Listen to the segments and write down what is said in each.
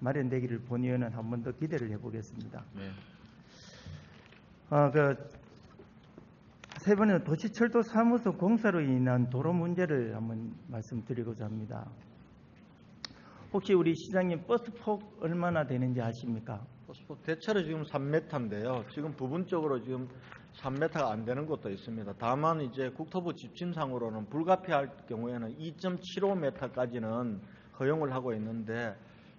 마련되기를 본의원은 한 번 더 기대를 해보겠습니다. 네. 세 번째는 도시철도 사무소 공사로 인한 도로 문제를 한번 말씀드리고자 합니다. 혹시 우리 시장님 버스폭 얼마나 되는지 아십니까? 버스폭 대체로 지금 3m인데요. 지금 부분적으로 지금 3m가 안 되는 것도 있습니다. 다만 이제 국토부 지침상으로는 불가피할 경우에는 2.75m까지는 허용을 하고 있는데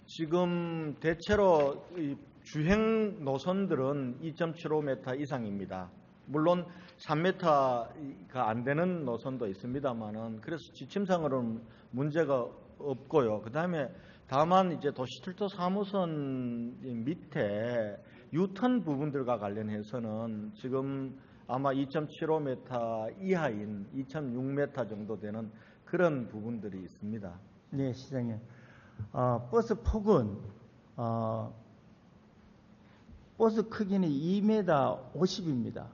지금 대체로 이 주행 노선들은 2.75m 이상입니다. 물론 3m가 안 되는 노선도 있습니다만은 그래서 지침상으로는 문제가 없고요. 그 다음에 다만 이제 도시철도 3호선 밑에 유턴 부분들과 관련해서는 지금 아마 2.75m 이하인 2.6m 정도 되는 그런 부분들이 있습니다. 네, 시장님. 버스 폭은 버스 크기는 2m 50입니다.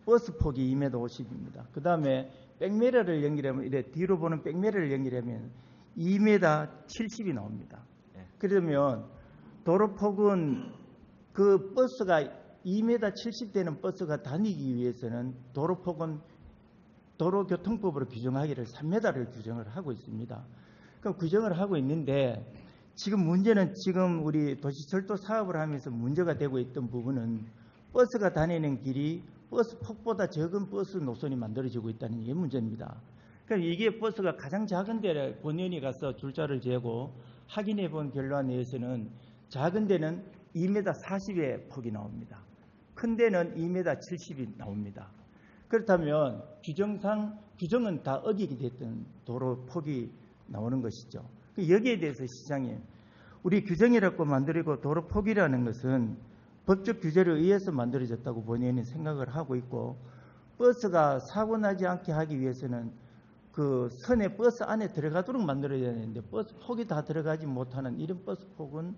버스 폭이 2m 50입니다. 그 다음에 백미러를 연결하면, 이래 뒤로 보는 백미러를 연결하면 2m 70이 나옵니다. 그러면 도로폭은 그 버스가 2m 70 되는 버스가 다니기 위해서는 도로폭은 도로교통법으로 규정하기를 3m를 규정을 하고 있습니다. 그럼 규정을 하고 있는데 지금 문제는 지금 우리 도시철도 사업을 하면서 문제가 되고 있던 부분은 버스가 다니는 길이 버스 폭보다 적은 버스 노선이 만들어지고 있다는 게 문제입니다. 그럼 이게 버스가 가장 작은 데를 본연이 가서 줄자를 재고 확인해 본 결과에 의해서는 작은 데는 2m 40의 폭이 나옵니다. 큰 데는 2m 70이 나옵니다. 그렇다면 규정은 다 어기게 됐던 도로 폭이 나오는 것이죠. 여기에 대해서 시장님, 우리 규정이라고 만들고 도로 폭이라는 것은 법적 규제를 의해서 만들어졌다고 본인은 생각을 하고 있고, 버스가 사고 나지 않게 하기 위해서는 그 선에 버스 안에 들어가도록 만들어야 되는데 버스 폭이 다 들어가지 못하는 이런 버스 폭은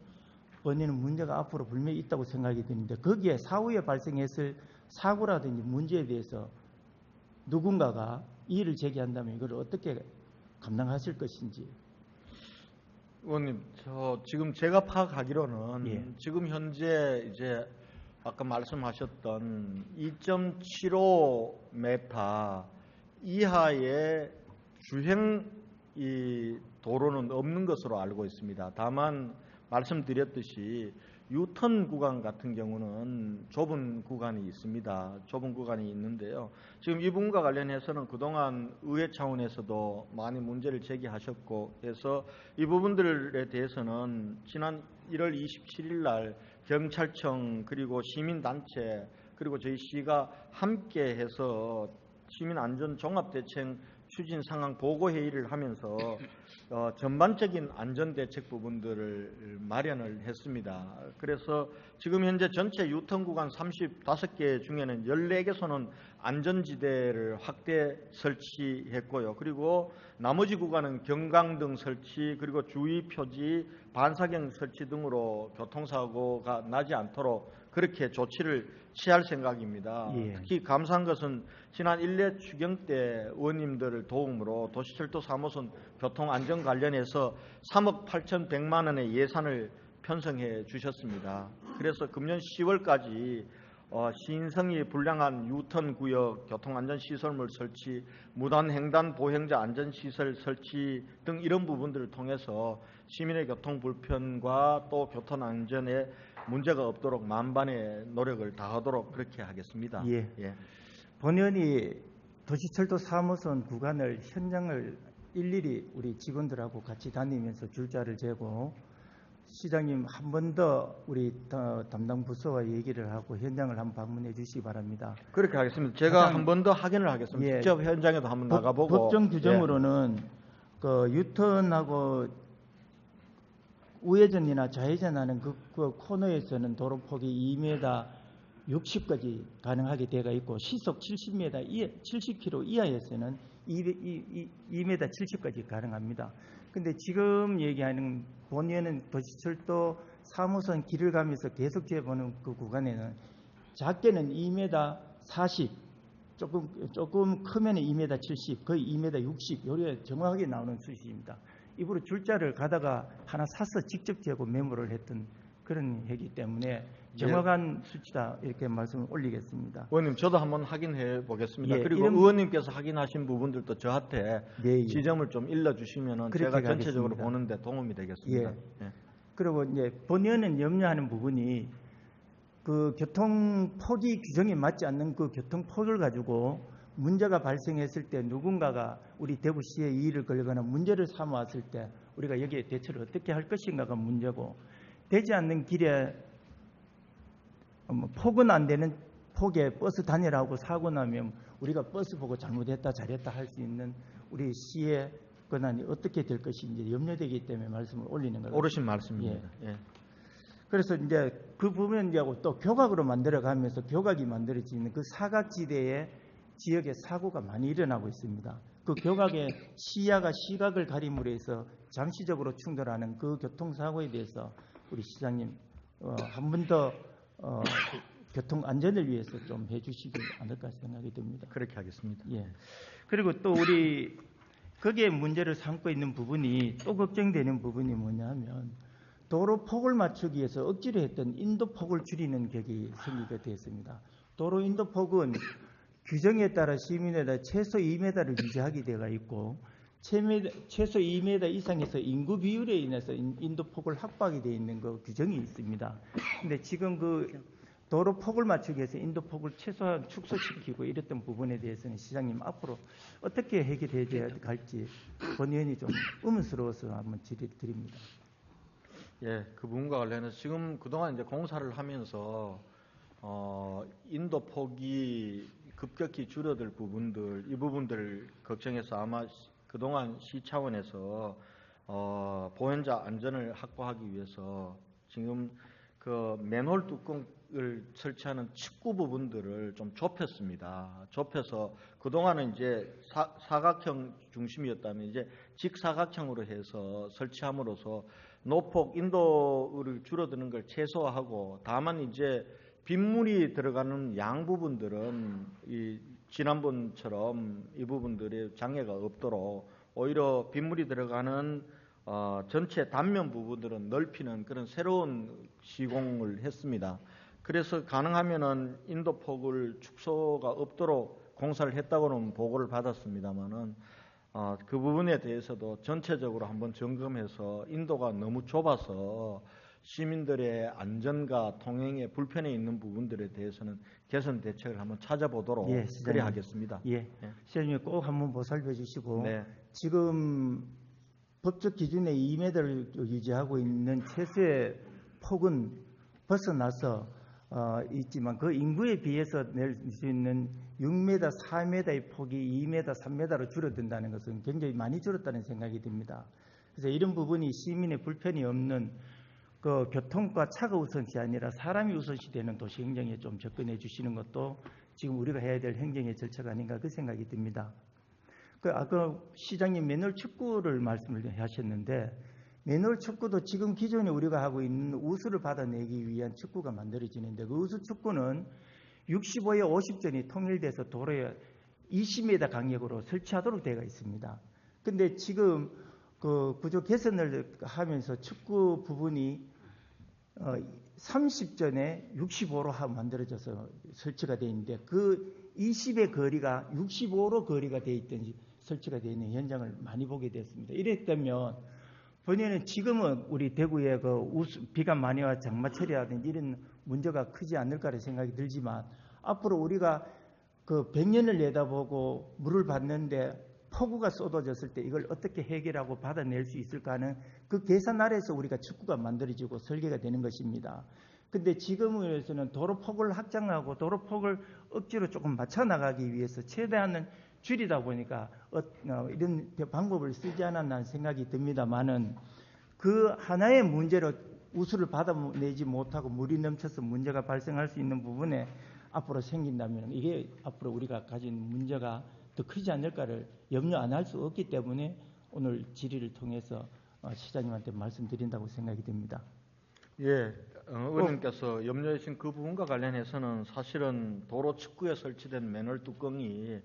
본인은 문제가 앞으로 분명히 있다고 생각이 드는데, 거기에 사후에 발생했을 사고라든지 문제에 대해서 누군가가 이의를 제기한다면 이걸 어떻게 감당하실 것인지. 의원님, 지금 제가 파악하기로는 예. 지금 현재 이제 아까 말씀하셨던 2.75m 이하의 주행 이 도로는 없는 것으로 알고 있습니다. 다만 말씀드렸듯이 유턴 구간 같은 경우는 좁은 구간이 있습니다. 좁은 구간이 있는데요. 지금 이 부분과 관련해서는 그동안 의회 차원에서도 많이 문제를 제기하셨고 해서 이 부분들에 대해서는 지난 1월 27일 날 경찰청 그리고 시민단체 그리고 저희 시가 함께 해서 시민안전종합대책 추진 상황 보고회의를 하면서 전반적인 안전대책 부분들을 마련을 했습니다. 그래서 지금 현재 전체 유턴 구간 35개 중에는 14개소는 안전지대를 확대 설치했고요. 그리고 나머지 구간은 경광등 설치 그리고 주의 표지 반사경 설치 등으로 교통사고가 나지 않도록 그렇게 조치를 취할 생각입니다. 예. 특히 감사한 것은 지난 1례 추경 때 의원님들을 도움으로 도시철도 3호선 교통안전 관련해서 3억 8,100만 원의 예산을 편성해 주셨습니다. 그래서 금년 10월까지 시인성이 불량한 유턴 구역 교통안전시설물 설치, 무단 횡단 보행자 안전시설 설치 등 이런 부분들을 통해서 시민의 교통 불편과 또 교통안전에 문제가 없도록 만반의 노력을 다하도록 그렇게 하겠습니다. 예. 본연이 도시철도 3호선 구간을 현장을 일일이 우리 직원들하고 같이 다니면서 줄자를 재고 시장님 한 번 더 우리 담당 부서와 얘기를 하고 현장을 한번 방문해 주시기 바랍니다. 그렇게 하겠습니다. 제가 한 번 더 확인을 하겠습니다. 예. 직접 현장에도 한번 나가보고. 법정 규정으로는 그 유턴하고 우회전이나 좌회전하는 그 코너에서는 도로폭이 2m 60까지 가능하게 되어 있고 시속 70km 이하에서는 2m 70까지 가능합니다. 근데 지금 얘기하는 본연은 도시철도 3호선 길을 가면서 계속 재보는 그 구간에는 작게는 2m 40, 조금 크면 2m 70, 거의 2m 60 요래 정확하게 나오는 수치입니다. 입으로 줄자를 가다가 하나 사서 직접 재고 메모를 했던 그런 해기 때문에 정확한 수치다 이렇게 말씀을 올리겠습니다. 의원님, 저도 한번 확인해 보겠습니다. 예, 그리고 의원님께서 확인하신 부분들도 저한테 예. 지점을 좀 일러주시면 제가 전체적으로 보는데 도움이 되겠습니다. 예. 그리고 이제 본의원은 염려하는 부분이 그 교통 포기 규정에 맞지 않는 그 교통 폭을 가지고 문제가 발생했을 때 누군가가 우리 대구시에 이의를 걸거나 문제를 삼아왔을 때 우리가 여기에 대처를 어떻게 할 것인가가 문제고, 되지 않는 길에 폭은 안 되는 폭에 버스 다니라고 사고 나면 우리가 버스 보고 잘못했다 잘했다 할 수 있는 우리 시의 권한이 어떻게 될 것인지 염려되기 때문에 말씀을 올리는 거예요. 옳으신 말씀입니다. 예. 그래서 이제 그 부분은 이제 또 교각으로 만들어가면서 교각이 만들어지는 그 사각지대의 지역에 사고가 많이 일어나고 있습니다. 그 교각의 시야가 시각을 가림으로 해서 잠시적으로 충돌하는 그 교통사고에 대해서 우리 시장님 한 번 더 교통 안전을 위해서 좀 해주시지 않을까 생각이 듭니다. 그렇게 하겠습니다. 예. 그리고 또 우리 거기에 문제를 삼고 있는 부분이 또 걱정되는 부분이 뭐냐면 도로 폭을 맞추기 위해서 억지로 했던 인도폭을 줄이는 격이 생기게 되었습니다. 도로 인도폭은 규정에 따라 시민에다 최소 2m를 유지하게 되어 있고 최소 2m 이상에서 인구 비율에 인해서 인도폭을 확보하게 되어 있는 그 규정이 있습니다. 근데 지금 그 도로 폭을 맞추기 위해서 인도폭을 최소한 축소시키고 이랬던 부분에 대해서는 시장님 앞으로 어떻게 해결해야 할지 본의원이 좀 의문스러워서 한번 질의를 드립니다. 예, 그 부분과 관련해서 지금 그동안 이제 공사를 하면서 인도폭이 급격히 줄어들 부분들, 이 부분들을 걱정해서 아마 그동안 시 차원에서 보행자 안전을 확보하기 위해서 지금 그 맨홀 뚜껑을 설치하는 측구 부분들을 좀 좁혔습니다. 좁혀서 그동안은 이제 사각형 중심이었다면 이제 직사각형으로 해서 설치함으로써 노폭 인도를 줄어드는 걸 최소화하고, 다만 이제 빗물이 들어가는 양 부분들은 이 지난번처럼 이 부분들의 장애가 없도록 오히려 빗물이 들어가는 전체 단면 부분들은 넓히는 그런 새로운 시공을 했습니다. 그래서 가능하면은 인도폭을 축소가 없도록 공사를 했다고는 보고를 받았습니다만은 그 부분에 대해서도 전체적으로 한번 점검해서 인도가 너무 좁아서 시민들의 안전과 통행에 불편이 있는 부분들에 대해서는 개선 대책을 한번 찾아보도록 그래 하겠습니다. 예, 시장님 꼭 한번 보살펴 주시고 네. 지금 법적 기준에 2m를 유지하고 있는 최소의 폭은 벗어나서 있지만 그 인구에 비해서 낼 수 있는 6m, 4m의 폭이 2m, 3m로 줄어든다는 것은 굉장히 많이 줄었다는 생각이 듭니다. 그래서 이런 부분이 시민의 불편이 없는 그 교통과 차가 우선시 아니라 사람이 우선시 되는 도시 행정에 좀 접근해 주시는 것도 지금 우리가 해야 될 행정의 절차가 아닌가 그 생각이 듭니다. 아까 시장님 맨홀 축구를 말씀을 하셨는데 맨홀 축구도 지금 기존에 우리가 하고 있는 우수를 받아내기 위한 축구가 만들어지는데 그 우수 축구는 65에 50전이 통일돼서 도로에 20m 간격으로 설치하도록 되어 있습니다. 근데 지금 그 구조 개선을 하면서 축구 부분이 30전에 65로 만들어져서 설치가 되어 있는데 그 20의 거리가 65로 거리가 되어 있든지 설치가 되어 있는 현장을 많이 보게 됐습니다. 이랬다면 본인은 지금은 우리 대구에 그 비가 많이 와 장마철이라든지 이런 문제가 크지 않을까라는 생각이 들지만 앞으로 우리가 그 100년을 내다보고 물을 받는데 폭우가 쏟아졌을 때 이걸 어떻게 해결하고 받아낼 수 있을까 하는 그 계산 아래에서 우리가 축구가 만들어지고 설계가 되는 것입니다. 근데 지금에서는 도로폭을 확장하고 도로폭을 억지로 조금 맞춰 나가기 위해서 최대한은 줄이다 보니까 이런 방법을 쓰지 않았나 생각이 듭니다만은 그 하나의 문제로 우수를 받아내지 못하고 물이 넘쳐서 문제가 발생할 수 있는 부분에 앞으로 생긴다면 이게 앞으로 우리가 가진 문제가 더 크지 않을까를 염려 안 할 수 없기 때문에 오늘 질의를 통해서 시장님한테 말씀드린다고 생각이 됩니다. 예, 의원님께서 염려해 주신 그 부분과 관련해서는 사실은 도로 측구에 설치된 맨홀 뚜껑이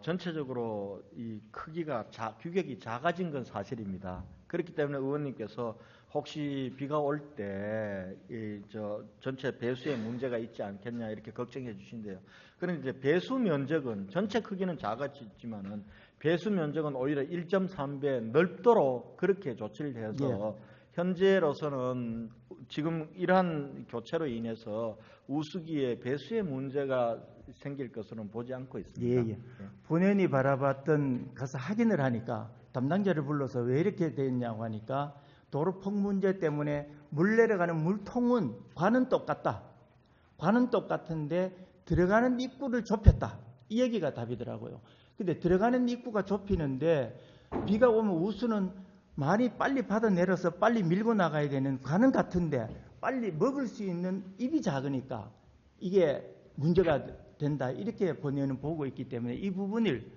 전체적으로 이 크기가 규격이 작아진 건 사실입니다. 그렇기 때문에 의원님께서 혹시 비가 올 때 전체 배수에 문제가 있지 않겠냐 이렇게 걱정해 주신대요. 그런데 이제 배수 면적은 전체 크기는 작아지지만은 배수 면적은 오히려 1.3배 넓도록 그렇게 조치를 해서 현재로서는 지금 이러한 교체로 인해서 우수기에 배수에 문제가 생길 것으로는 보지 않고 있습니다. 본연이 바라봤던 가서 확인을 하니까 담당자를 불러서 왜 이렇게 됐냐고 하니까 도로폭 문제 때문에 물 내려가는 물통은 관은 똑같다. 관은 똑같은데 들어가는 입구를 좁혔다. 이 얘기가 답이더라고요. 근데 들어가는 입구가 좁히는데 비가 오면 우수는 많이 빨리 받아내려서 빨리 밀고 나가야 되는 관은 같은데 빨리 먹을 수 있는 입이 작으니까 이게 문제가 된다. 이렇게 본연은 보고 있기 때문에 이 부분을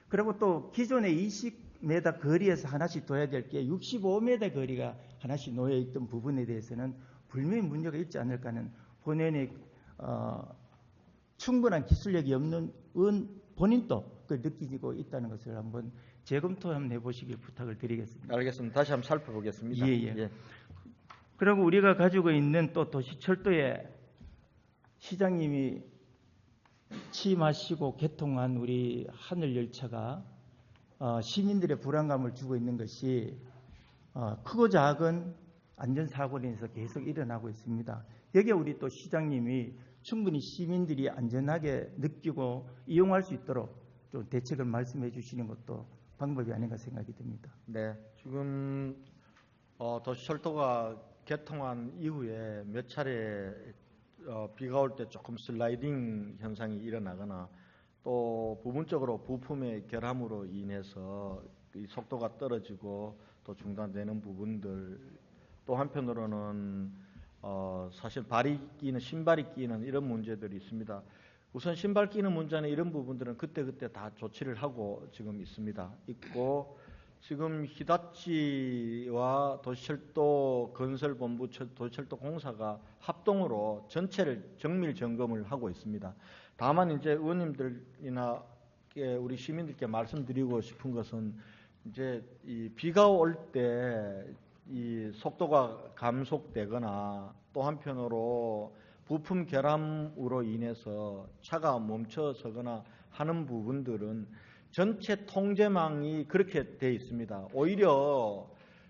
그리고 또 기존의 20m 거리에서 하나씩 둬야 될 게 65m 거리가 하나씩 놓여 있던 부분에 대해서는 분명히 문제가 있지 않을까 하는 본연의 충분한 기술력이 없는 본인도 그걸 느끼고 있다는 것을 한번 재검토 한번 해보시길 부탁을 드리겠습니다. 알겠습니다. 다시 한번 살펴보겠습니다. 예. 그리고 우리가 가지고 있는 또 도시철도에 시장님이 취임하시고 개통한 우리 하늘열차가 시민들의 불안감을 주고 있는 것이 크고 작은 안전사고로 인해서 계속 일어나고 있습니다. 여기에 우리 또 시장님이 충분히 시민들이 안전하게 느끼고 이용할 수 있도록 좀 대책을 말씀해 주시는 것도 방법이 아닌가 생각이 듭니다. 네, 지금 도시철도가 개통한 이후에 몇 차례 비가 올 때 조금 슬라이딩 현상이 일어나거나 또 부분적으로 부품의 결함으로 인해서 이 속도가 떨어지고 또 중단되는 부분들, 또 한편으로는 사실 발이 끼는 신발이 끼는 이런 문제들이 있습니다. 우선 신발 끼는 문제는 이런 부분들은 그때그때 다 조치를 하고 지금 있고 지금 히다치와 도시철도 건설본부 도시철도 공사가 합동으로 전체를 정밀 점검을 하고 있습니다. 다만 이제 의원님들이나 우리 시민들께 말씀드리고 싶은 것은 이제 이 비가 올 때 이 속도가 감속되거나 또 한편으로 부품 결함으로 인해서 차가 멈춰서거나 하는 부분들은 전체 통제망이 그렇게 돼 있습니다. 오히려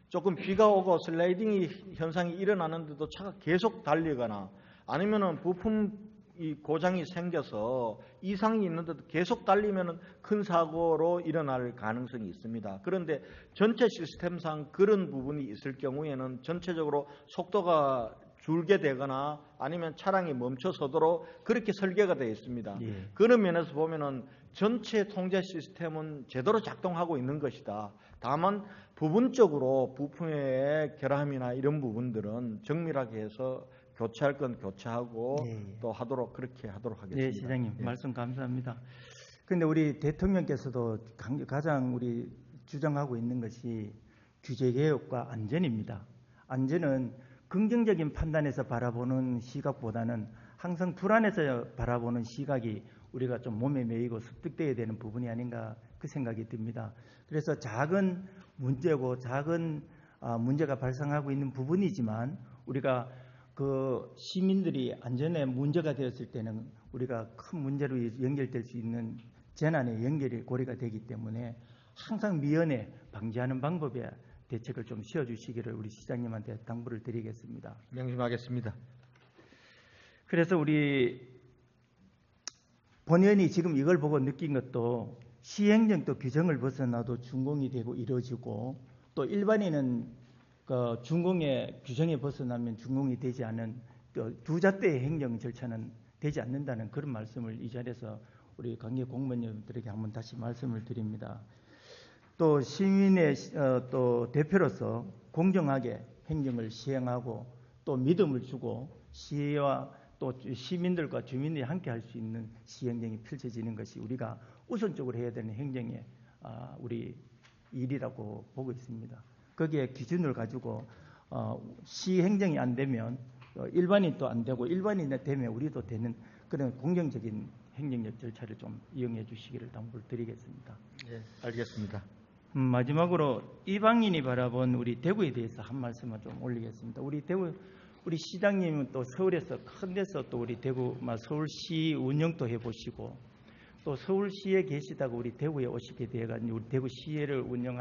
조금 비가 오고 슬라이딩 현상이 일어나는데도 차가 계속 달리거나 아니면은 부품 고장이 생겨서 이상이 있는데도 계속 달리면은 큰 사고로 일어날 가능성이 있습니다. 그런데 전체 시스템상 그런 부분이 있을 경우에는 전체적으로 속도가 줄게 되거나 아니면 차량이 멈춰서도록 그렇게 설계가 되어 있습니다. 그런 면에서 보면은 전체 통제 시스템은 제대로 작동하고 있는 것이다. 다만 부분적으로 부품의 결함이나 이런 부분들은 정밀하게 해서 교체할 건 교체하고 또 그렇게 하도록 하겠습니다. 네, 시장님 말씀 감사합니다. 그런데 우리 대통령께서도 가장 우리 주장하고 있는 것이 규제 개혁과 안전입니다. 안전은 긍정적인 판단에서 바라보는 시각보다는 항상 불안해서 바라보는 시각이 우리가 좀 몸에 매이고 습득되어야 되는 부분이 아닌가 그 생각이 듭니다. 그래서 작은 문제고 작은 문제가 발생하고 있는 부분이지만 우리가 그 시민들이 안전에 문제가 되었을 때는 우리가 큰 문제로 연결될 수 있는 재난의 연결이 고리가 되기 때문에 항상 미연에 방지하는 방법에 대책을 좀 씌워주시기를 우리 시장님한테 당부를 드리겠습니다. 명심하겠습니다. 그래서 우리 본연이 지금 이걸 보고 느낀 것도 시행령도 규정을 벗어나도 준공이 되고 이루어지고 또 일반인은 그 준공의 규정에 벗어나면 준공이 되지 않은 두 잣대의 행정 절차는 되지 않는다는 그런 말씀을 이 자리에서 우리 관계 공무원님들에게 한번 다시 말씀을 드립니다. 또 시민의 또 대표로서 공정하게 행정을 시행하고 또 믿음을 주고 시와 또 시민들과 주민들이 함께 할 수 있는 시행령이 펼쳐지는 것이 우리가 우선적으로 해야 되는 행정의 우리 일이라고 보고 있습니다. 거기에 기준을 가지고 시행정이 안 되면 일반인도 안 되고 일반인이 되면 우리도 되는 그런 공정적인 행정적 절차를 좀 이용해 주시기를 당부를 드리겠습니다. 예, 알겠습니다. 마지막으로 이방인이 바라본 우리 대구에 대해서 한 말씀을 좀 올리겠습니다. 우리 대구 우리 시장님은 또 서울에서 큰 데서 또 우리 대구 서울시 운영도 해보시고 또 서울시에 계시다가 우리 대구에 오시게 되어가지고 우리 대구시를 운영하